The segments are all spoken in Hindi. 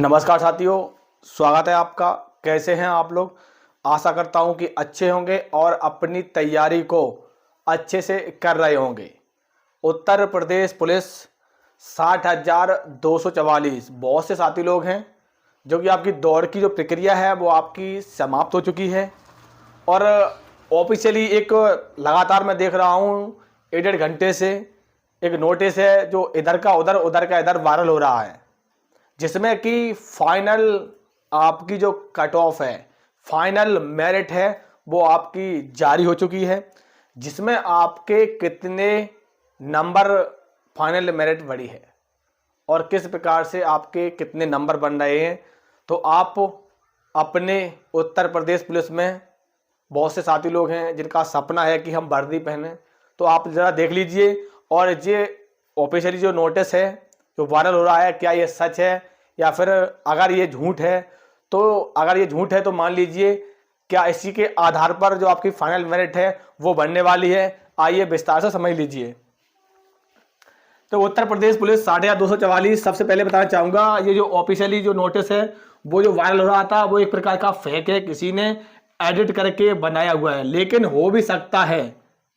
नमस्कार साथियों, स्वागत है आपका। कैसे हैं आप लोग? आशा करता हूं कि अच्छे होंगे और अपनी तैयारी को अच्छे से कर रहे होंगे। उत्तर प्रदेश पुलिस 60,244 बहुत से साथी लोग हैं जो कि आपकी दौड़ की जो प्रक्रिया है वो आपकी समाप्त हो चुकी है। और ऑफिशियली एक लगातार मैं देख रहा हूं 1.5 घंटे से एक नोटिस है जो इधर का उधर इधर वायरल हो रहा है, जिसमें कि फाइनल आपकी जो कट ऑफ है, फाइनल मेरिट है, वो आपकी जारी हो चुकी है, जिसमें आपके कितने नंबर फाइनल मेरिट बढ़ी है और किस प्रकार से आपके कितने नंबर बन रहे हैं। तो आप अपने उत्तर प्रदेश पुलिस में बहुत से साथी लोग हैं जिनका सपना है कि हम वर्दी पहने, तो आप ज़रा देख लीजिए। और ये ऑफिशियली जो नोटिस है जो वायरल हो रहा है, क्या ये सच है या फिर अगर ये झूठ है तो मान लीजिए क्या इसी के आधार पर जो आपकी फाइनल मेरिट है वो बनने वाली है। आइए विस्तार से समझ लीजिए। तो उत्तर प्रदेश पुलिस 60,244 सबसे पहले बताना चाहूँगा, ये जो ऑफिशियली जो नोटिस है वो जो वायरल हो रहा था वो एक प्रकार का फेक है, किसी ने एडिट करके बनाया हुआ है। लेकिन हो भी सकता है,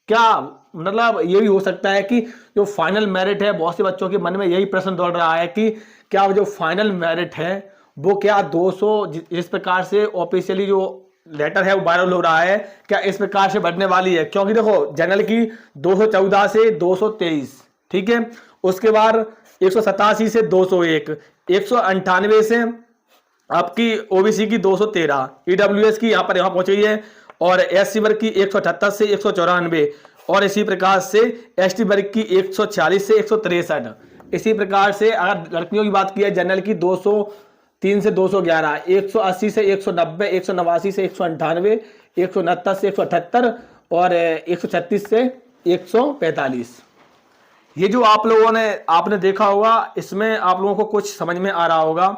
क्या मतलब ये भी हो सकता है कि जो फाइनल मेरिट है, बहुत से बच्चों के मन में यही प्रश्न दौड़ रहा है कि क्या जो फाइनल मेरिट है वो क्या 200 इस प्रकार से ऑफिशियली जो लेटर है वो वायरल हो रहा है, क्या इस प्रकार से बढ़ने वाली है? क्योंकि देखो जनरल की 214 से 223, ठीक है, उसके बाद 187 से 201, 198 से आपकी ओबीसी की 213, ईडब्ल्यूएस की यहाँ पहुंची है, और एससी वर्ग की 178 से 194, और इसी प्रकार से एसटी वर्ग की 140 से 163। इसी प्रकार से अगर लड़कियों की बात की है, जनरल की 203 से 211, 180 से 190, 189 से 198, 169 से 178 और 136 से 145। ये जो आप लोगों ने आपने देखा होगा, इसमें आप लोगों को कुछ समझ में आ रहा होगा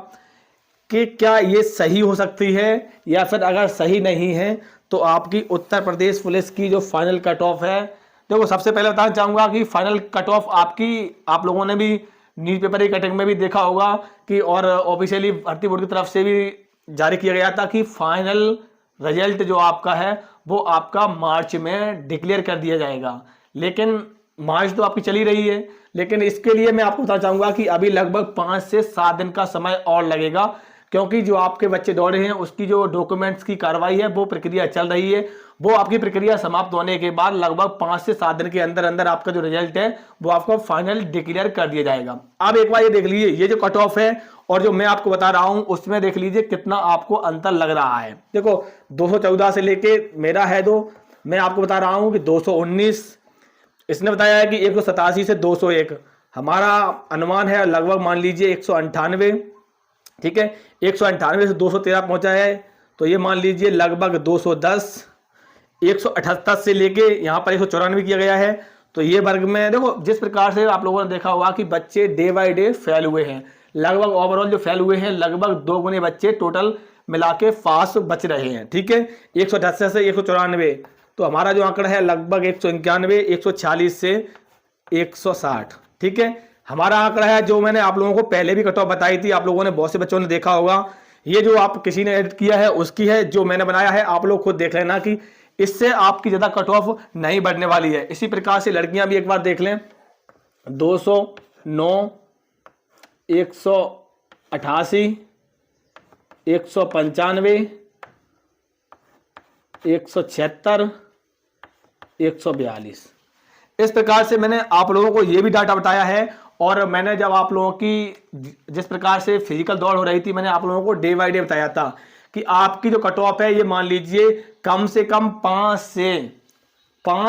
कि क्या ये सही हो सकती है या फिर अगर सही नहीं है तो आपकी उत्तर प्रदेश पुलिस की जो फाइनल कट ऑफ है। देखो सबसे पहले बताना चाहूँगा कि फाइनल कट ऑफ आपकी, आप लोगों ने भी न्यूज़ पेपर की कटिंग में भी देखा होगा कि और ऑफिशियली भर्ती बोर्ड की तरफ से भी जारी किया गया था कि फाइनल रिजल्ट जो आपका है वो आपका मार्च में डिक्लेयर कर दिया जाएगा। लेकिन मार्च तो आपकी चली रही है, लेकिन इसके लिए मैं आपको बताना चाहूँगा कि अभी लगभग 5 से 7 दिन का समय और लगेगा, क्योंकि जो आपके बच्चे दौड़े हैं उसकी जो डॉक्यूमेंट्स की कार्रवाई है वो प्रक्रिया चल रही है। वो आपकी प्रक्रिया समाप्त होने के बाद लगभग 5 से 7 दिन के अंदर अंदर आपका जो रिजल्ट है वो आपको फाइनल डिक्लेयर कर दिया जाएगा। अब एक बार ये देख लीजिए, ये जो कट ऑफ है और जो मैं आपको बता रहा हूं उसमें देख लीजिए कितना आपको अंतर लग रहा है। देखो 214 से लेके मेरा है मैं आपको बता रहा हूँ कि 219, इसने बताया है कि 187 से 201, हमारा अनुमान है लगभग मान लीजिए 198, ठीक है, 198 से 213 पहुंचा है, तो ये मान लीजिए लगभग 210, 178 से लेके यहाँ पर 194 किया गया है। तो ये वर्ग में देखो जिस प्रकार से आप लोगों ने देखा होगा कि बच्चे डे बाय डे फेल हुए हैं, लगभग ओवरऑल जो फेल हुए हैं लगभग 2 गुने बच्चे टोटल मिला के पास बच रहे हैं, ठीक है, 178 से 194। तो हमारा जो आंकड़ा है लगभग 191, 140 से 160, ठीक है, हमारा आंकड़ा है। जो मैंने आप लोगों को पहले भी कट ऑफ बताई थी, आप लोगों ने बहुत से बच्चों ने देखा होगा, ये जो आप किसी ने एडिट किया है उसकी है, जो मैंने बनाया है आप लोग खुद देख लेना कि इससे आपकी ज्यादा कट ऑफ नहीं बढ़ने वाली है। इसी प्रकार से लड़कियां भी एक बार देख लें, 209, 188, 195, 176, 142, इस प्रकार से मैंने आप लोगों को ये भी डाटा बताया है। और मैंने जब आप लोगों की जिस प्रकार से फिजिकल दौड़ हो रही थी, मैंने आप लोगों को डे बाय डे बताया था कि आपकी जो कट ऑफ है ये मान लीजिए कम से कम 5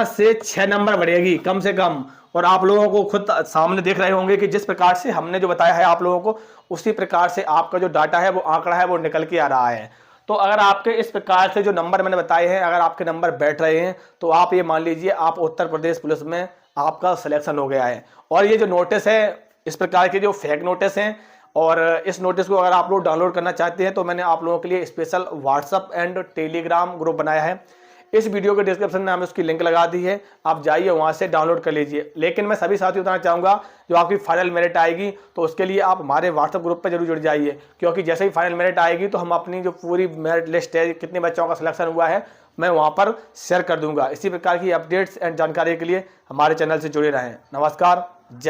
से 6 नंबर बढ़ेगी कम से कम। और आप लोगों को खुद सामने देख रहे होंगे कि जिस प्रकार से हमने जो बताया है आप लोगों को, उसी प्रकार से आपका जो डाटा है वो आंकड़ा है वो निकल के आ रहा है। तो अगर आपके इस प्रकार से जो नंबर मैंने बताए हैं, अगर आपके नंबर बैठ रहे हैं तो आप ये मान लीजिए आप उत्तर प्रदेश पुलिस में आपका सिलेक्शन हो गया है। और ये जो नोटिस है, इस प्रकार के जो फेक नोटिस हैं, और इस नोटिस को अगर आप लोग डाउनलोड करना चाहते हैं तो मैंने आप लोगों के लिए special WhatsApp and Telegram group बनाया है। इस वीडियो के डिस्क्रिप्शन में हमने उसकी लिंक लगा दी है, आप जाइए वहाँ से डाउनलोड कर लीजिए। लेकिन मैं सभी साथियों बताना चाहूँगा, जो आपकी फाइनल मेरिट आएगी तो उसके लिए आप हमारे व्हाट्सएप ग्रुप पर जरूर जुड़ जाइए, क्योंकि जैसे ही फाइनल मेरिट आएगी तो हम अपनी जो पूरी मेरिट लिस्ट है, कितने बच्चों का सिलेक्शन हुआ है, मैं वहाँ पर शेयर कर दूंगा। इसी प्रकार की अपडेट्स एंड जानकारी के लिए हमारे चैनल से जुड़े रहें। नमस्कार, जय।